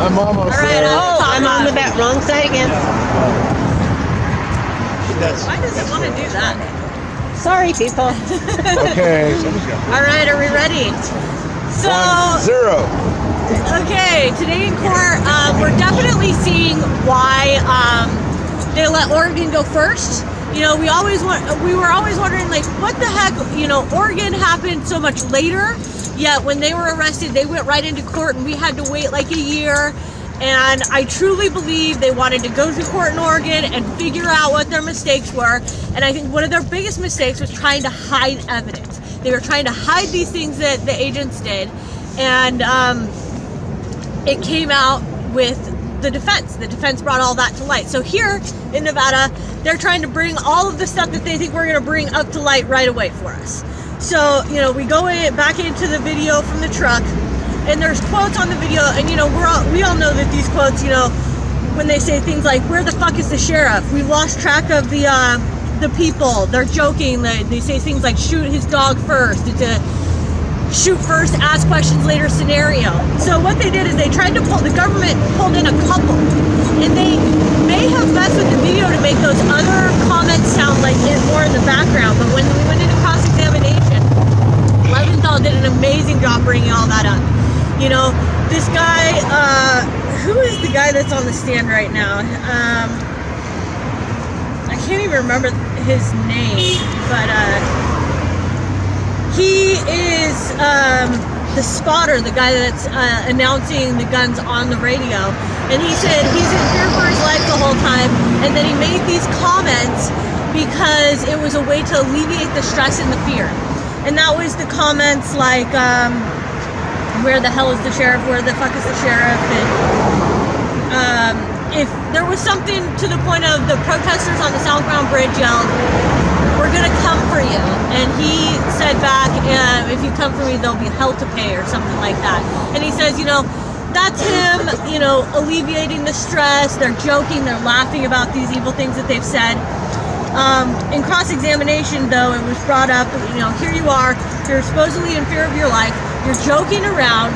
I'm almost All right, there. I'm on the wrong side again. Why does it want to do that? Sorry, people. Okay. All right, are we ready? So, 1-0. okay, today in court, we're definitely seeing why they let Oregon go first. You know, we were always wondering, like, what the heck, you know, Oregon happened so much later, yet when they were arrested, they went right into court and we had to wait like a year. And I truly believe they wanted to go to court in Oregon and figure out what their mistakes were. And I think one of their biggest mistakes was trying to hide evidence. They were trying to hide these things that the agents did. And it came out with the defense. The defense brought all that to light. So here in Nevada, they're trying to bring all of the stuff that they think we're going to bring up to light right away for us. So, you know, we go back into the video from the truck. And there's quotes on the video, and you know, we all know that these quotes, you know, when they say things like, "Where the fuck is the sheriff? We've lost track of the people." They're joking. They say things like, "Shoot his dog first." It's a shoot first, ask questions later scenario. So what they did is the government pulled in a couple, and they may have messed with the video to make those other comments sound like more in the background. But when we went into cross-examination, Leventhal did an amazing job bringing all that up. You know, this guy, who is the guy that's on the stand right now? I can't even remember his name, but he is the spotter, the guy that's announcing the guns on the radio. And he said he's in fear for his life the whole time, and then he made these comments because it was a way to alleviate the stress and the fear. And that was the comments like, where the hell is the sheriff? Where the fuck is the sheriff? And if there was something to the point of the protesters on the southbound bridge yelled, "We're gonna come for you," and he said back, "If you come for me, there'll be hell to pay," or something like that. And he says, you know, that's him, you know, alleviating the stress. They're joking, they're laughing about these evil things that they've said. In cross-examination, though, it was brought up, you know, here you are, you're supposedly in fear of your life, you're joking around,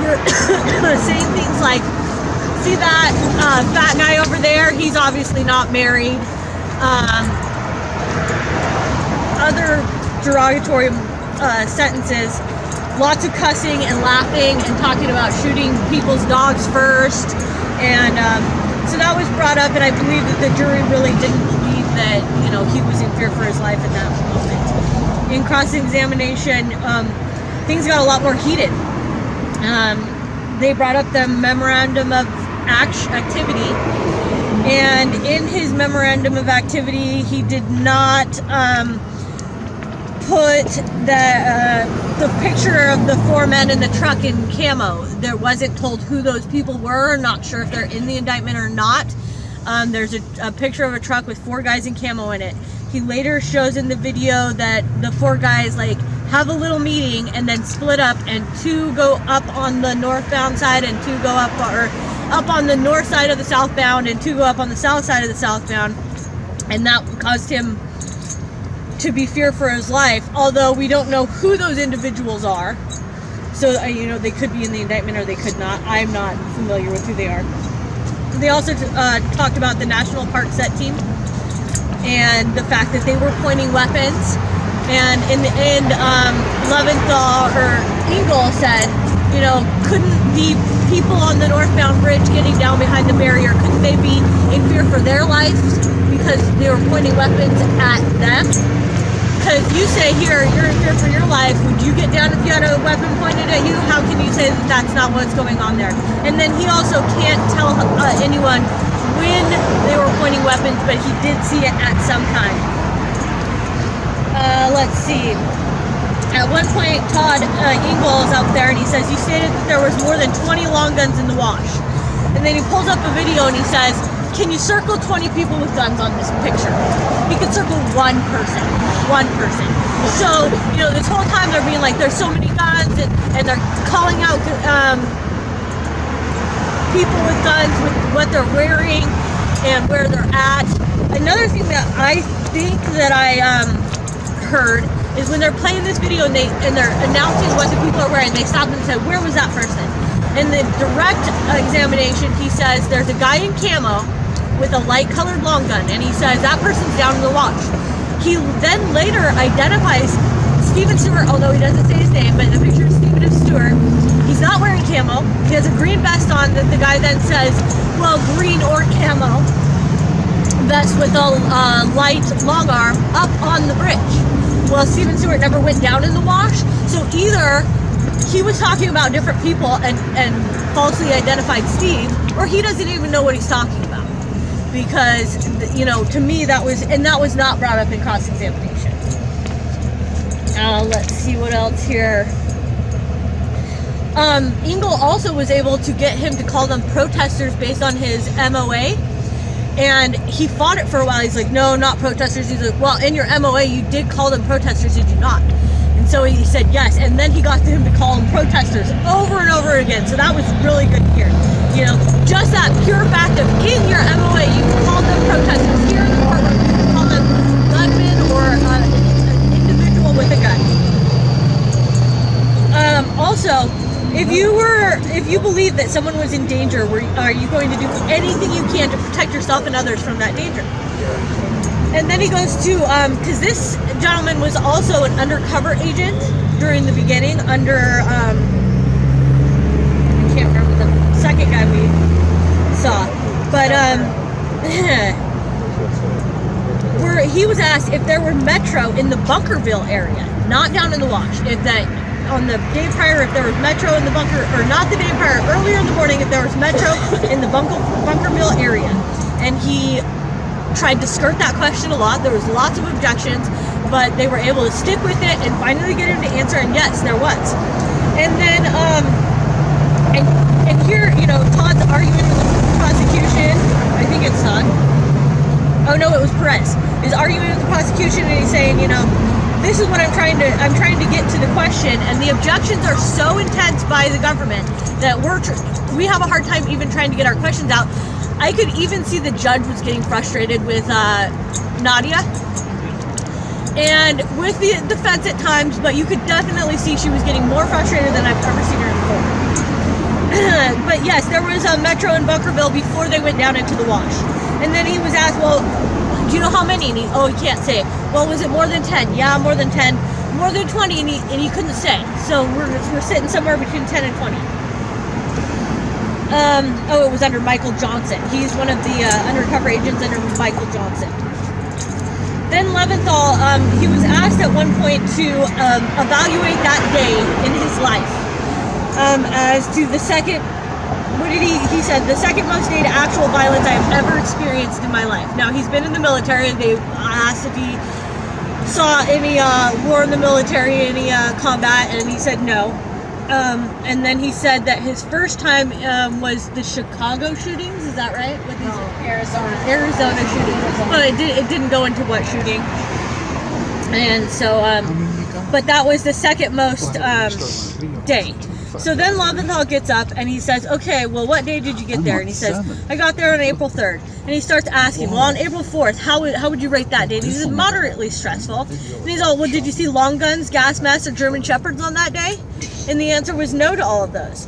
you're saying things like, "See that fat guy over there? He's obviously not married." Other derogatory sentences, lots of cussing and laughing and talking about shooting people's dogs first. And so that was brought up, and I believe that the jury really didn't believe that, you know, he was in fear for his life at that moment. In cross-examination, things got a lot more heated. They brought up the memorandum of activity, and in his memorandum of activity, he did not put the picture of the 4 men in the truck in camo. There wasn't told who those people were. Not sure if they're in the indictment or not. There's a picture of a truck with 4 guys in camo in it. He later shows in the video that the 4 guys like have a little meeting and then split up, and 2 go up on the northbound side and 2 go up on the north side of the southbound, and 2 go up on the south side of the southbound, and that caused him to be feared for his life, although we don't know who those individuals are. So, you know, they could be in the indictment or they could not. I'm not familiar with who they are. They also talked about the National Park Set Team and the fact that they were pointing weapons. And in the end, Leventhal or Engel said, you know, couldn't the people on the northbound bridge getting down behind the barrier, couldn't they be in fear for their lives because they were pointing weapons at them? Because you say here, you're in fear for your life. Would you get down if you had a weapon pointed at you? How can you say that that's not what's going on there? And then he also can't tell anyone when they were pointing weapons, but he did see it at some time. Let's see. At one point, Todd Engel is up there and he says, "You stated that there was more than 20 long guns in the wash." And then he pulls up a video and he says, "Can you circle 20 people with guns on this picture?" He could circle one person. So, you know, this whole time they're being like, there's so many guns, and they're calling out people with guns, with what they're wearing and where they're at. Another thing that I think that I heard is when they're playing this video and they're announcing what the people are wearing, they stop and say, "Where was that person?" In the direct examination, he says there's a guy in camo with a light colored long gun, and he says that person's down in the wash. He then later identifies Stephen Stewart, although he doesn't say his name, but in the picture of Stephen Stewart, he's not wearing camo. He has a green vest on that the guy then says, well, green or camo vest with a light long arm up on the bridge. Well, Stephen Stewart never went down in the wash, so either he was talking about different people and falsely identified Steve, or he doesn't even know what he's talking about. Because, you know, to me that was not brought up in cross-examination. Let's see what else here. Engel also was able to get him to call them protesters based on his MOA, and he fought it for a while. He's like, no, not protesters. He's like, well, in your MOA you did call them protesters, did you not? And so he said yes, and then he got to him to call them protesters over and over again. So that was really good to hear. You know, just that pure fact of in your MOA you can call them protesters. Here in the courtroom you can call them gunmen or an individual with a gun. Also, if you believe that someone was in danger, are you going to do anything you can to protect yourself and others from that danger? And then he goes to, because this gentleman was also an undercover agent during the beginning under, I can't remember the second guy we saw, but where he was asked if there were Metro in the Bunkerville area, not down in the wash, if that on the day prior, if there was Metro in the bunker, or not the day prior, earlier in the morning, if there was Metro in the Bunkerville area. And he tried to skirt that question a lot. There was lots of objections, but they were able to stick with it and finally get him to answer, and yes, there was. And then, and here, you know, Todd's arguing with the prosecution. I think it's Todd. Oh no, it was Perez. He's arguing with the prosecution, and he's saying, you know, this is what I'm trying to get to the question, and the objections are so intense by the government that we have a hard time even trying to get our questions out. I could even see the judge was getting frustrated with Nadia and with the defense at times, but you could definitely see she was getting more frustrated than I've ever seen her in court. But yes, there was a Metro in Bunkerville before they went down into the wash. And then he was asked, well, do you know how many? And he can't say it. Well, was it more than 10? Yeah, more than 10. More than 20, and he couldn't say. So we're sitting somewhere between 10 and 20. It was under Michael Johnson. He's one of the undercover agents under Michael Johnson. Then Leventhal, he was asked at one point to evaluate that day in his life as to the second, what did he said, the second most day to actual violence I have ever experienced in my life. Now, he's been in the military. They asked if he saw any war in the military, any combat, and he said no. And then he said that his first time was the Chicago shootings. Is that right? What Arizona shootings. Well, it didn't go into what shooting. And so, but that was the second most day. So then Leventhal gets up and he says, okay, well, what day did you get there? And he says, I got there on April 3rd. And he starts asking, well, on April 4th, how would you rate that day? And he says, moderately stressful. And he's all, well, did you see long guns, gas masks, or German shepherds on that day? And the answer was no to all of those.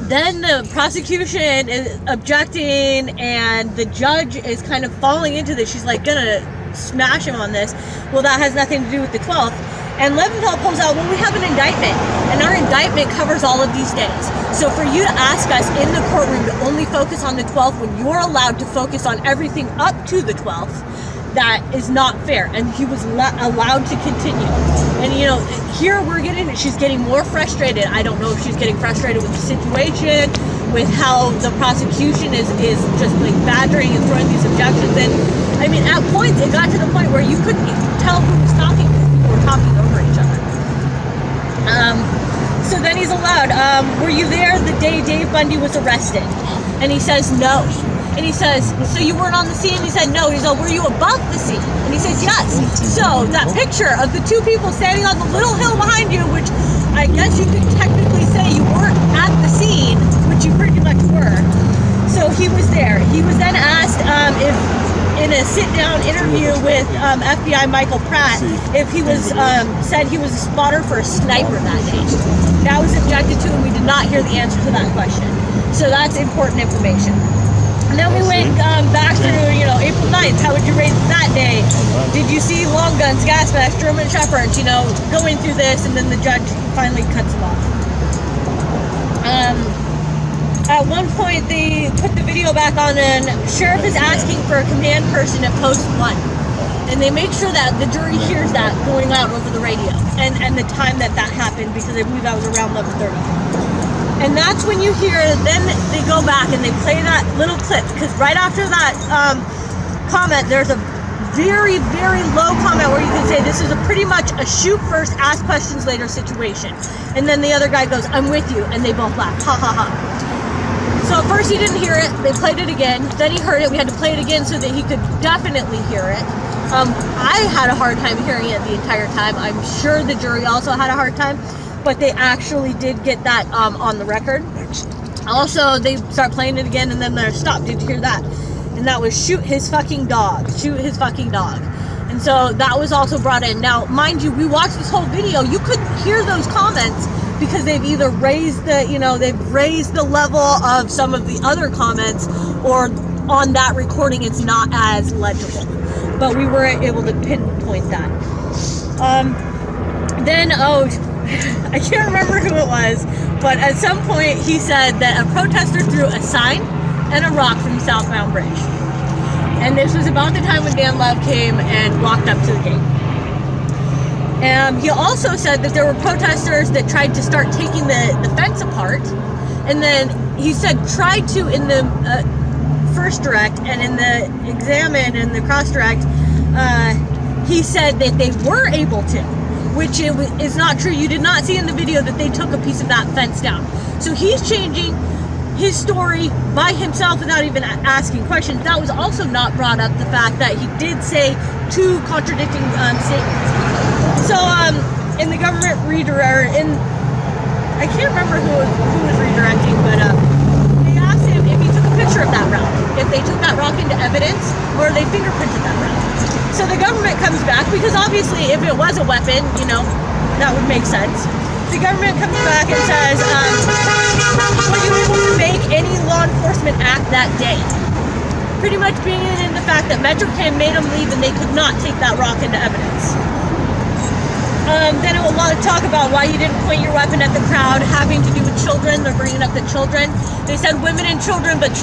Then the prosecution is objecting and the judge is kind of falling into this. She's like, gonna smash him on this. Well, that has nothing to do with the 12th. And Leventhal pulls out, well, we have an indictment, and our indictment covers all of these days. So for you to ask us in the courtroom to only focus on the 12th when you're allowed to focus on everything up to the 12th, that is not fair. And he was allowed to continue. And, you know, here she's getting more frustrated. I don't know if she's getting frustrated with the situation, with how the prosecution is just like badgering and throwing these objections in. I mean, at points, it got to the point where you couldn't tell who was talking. Were talking over each other. So then he's allowed, were you there the day Dave Bundy was arrested? And he says no. And he says, so you weren't on the scene? He said no. And he's like, were you above the scene? And he says yes. So that picture of the two people standing on the little hill behind you, which I guess you could technically say you weren't at the scene, which you pretty much were. So he was there. He was then asked if in a sit-down interview with FBI Michael Pratt if he was said he was a spotter for a sniper that day. That was objected to, and we did not hear the answer to that question. So that's important information. And then we went back through, April 9th. How would you rate that day? Did you see long guns, gas masks, German shepherds? Going through this, and then the judge finally cuts them off. At one point, they put the video back on, and sheriff is asking for a command person at post 1. And they make sure that the jury hears that going out over the radio and the time that happened, because I believe that was around 11:30. And that's when you hear, then they go back and they play that little clip, because right after that comment, there's a very, very low comment where you can say this is pretty much a shoot first, ask questions later situation. And then the other guy goes, "I'm with you," and they both laugh, ha ha ha. So at first he didn't hear it, they played it again, then he heard it, we had to play it again so that he could definitely hear it. I had a hard time hearing it the entire time. I'm sure the jury also had a hard time, but they actually did get that on the record. Also, they start playing it again, and then they're stop. Did you hear that? And that was shoot his fucking dog. Shoot his fucking dog. And so that was also brought in. Now, mind you, we watched this whole video. You couldn't hear those comments because they've either raised they've raised the level of some of the other comments, or on that recording it's not as legible. But we were able to pinpoint that. I can't remember who it was, but at some point he said that a protester threw a sign and a rock from Southbound Bridge. And this was about the time when Dan Love came and walked up to the gate. And he also said that there were protesters that tried to start taking the fence apart. And then he said tried to in the first direct, and in the examine and the cross direct, he said that they were able to, which is not true. You did not see in the video that they took a piece of that fence down. So he's changing his story by himself without even asking questions. That was also not brought up, the fact that he did say two contradicting statements. So in the government redirect, I can't remember who was redirecting, but they asked him if he took a picture of that rock, if they took that rock into evidence, or they fingerprinted that rock. So the government comes back, because obviously if it was a weapon, that would make sense. The government comes back and says, were you able to make any law enforcement act that day? Pretty much bringing in the fact that MetroCam made them leave and they could not take that rock into evidence. Then it will talk about why you didn't point your weapon at the crowd, having to do with children. They're bringing up the children. They said women and children, but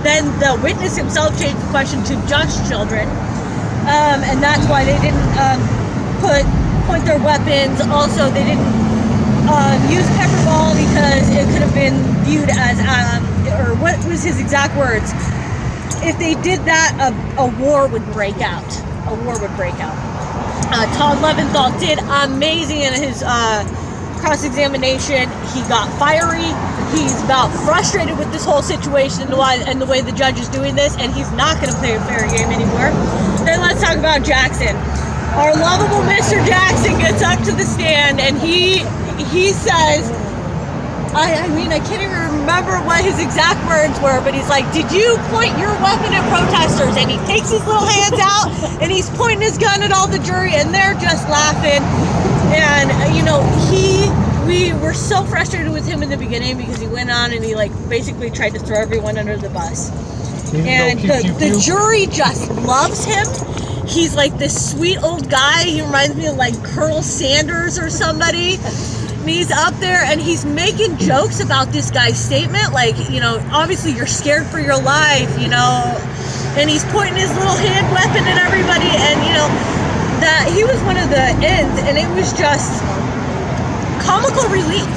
then the witness himself changed the question to just children. And that's why they didn't point their weapons. Also, they didn't use pepper ball because it could have been viewed as, or what was his exact words? If they did that, a war would break out. A war would break out. Todd Leventhal did amazing in his cross-examination. He got fiery. He's about frustrated with this whole situation and the way the judge is doing this, and he's not going to play a fair game anymore. Then let's talk about Jackson. Our lovable Mr. Jackson gets up to the stand, and he says, I can't even remember what his exact words were, but he's like, "Did you point your weapon at protesters?" And he takes his little hands out, and he's pointing his gun at all the jury, and they're just laughing. And, we were so frustrated with him in the beginning, because he went on and he, basically tried to throw everyone under the bus. And the jury just loves him. He's like this sweet old guy. He reminds me of Colonel Sanders or somebody. And he's up there and he's making jokes about this guy's statement. Obviously you're scared for your life, and he's pointing his little hand weapon at everybody. And, that he was one of the ends, and it was just comical relief.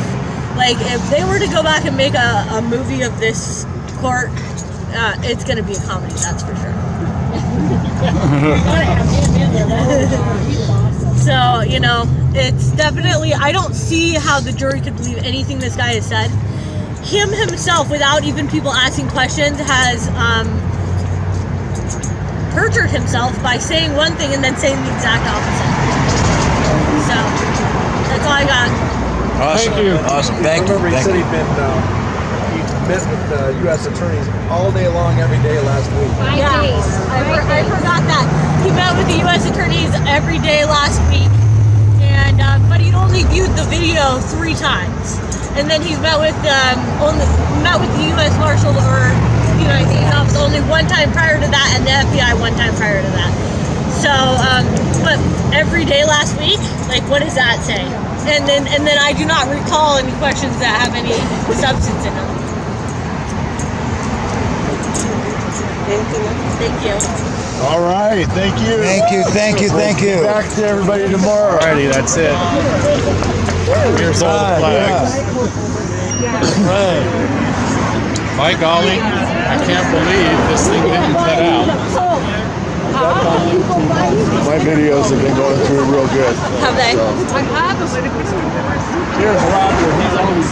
If they were to go back and make a movie of this court, it's going to be a comedy, that's for sure. So, it's definitely, I don't see how the jury could believe anything this guy has said. Him himself, without even people asking questions, has perjured himself by saying one thing and then saying the exact opposite. So, that's all I got. Awesome. Thank you. Awesome. Thank you. Remember, he said he'd been met with U.S. attorneys all day long, every day last week. Yeah, I forgot that. He met with the U.S. attorneys every day last week, and but he'd only viewed the video 3 times, and then he's met with the U.S. Marshal or the United States office only 1 time prior to that, and the FBI 1 time prior to that. So, but every day last week, like, what does that say? And then I do not recall any questions that have any substance in them. Thank you. All right, thank you. Thank you. Back to everybody tomorrow. Alrighty, that's it. Here's all the flags. By golly, I can't believe this thing didn't cut out. My videos have been going through real good. Have they? Here's Roger. He's always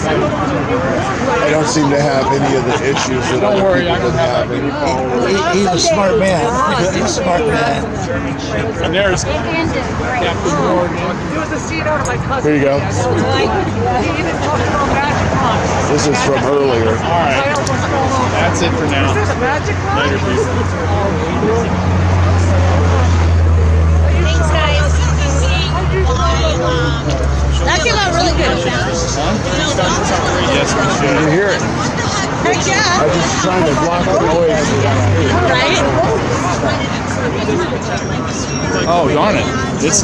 I don't seem to have any of the issues that Don't other worry, people I don't have. have any followers. He's a smart man. He's a smart man. And there's Captain Morgan. Here you go. This is from earlier. All right. That's it for now. Later, people. Thanks, guys. That came out really good. Yes, we Did should. you hear it? Heck yeah. I'm just trying to block the noise. Right? Oh, darn it. It's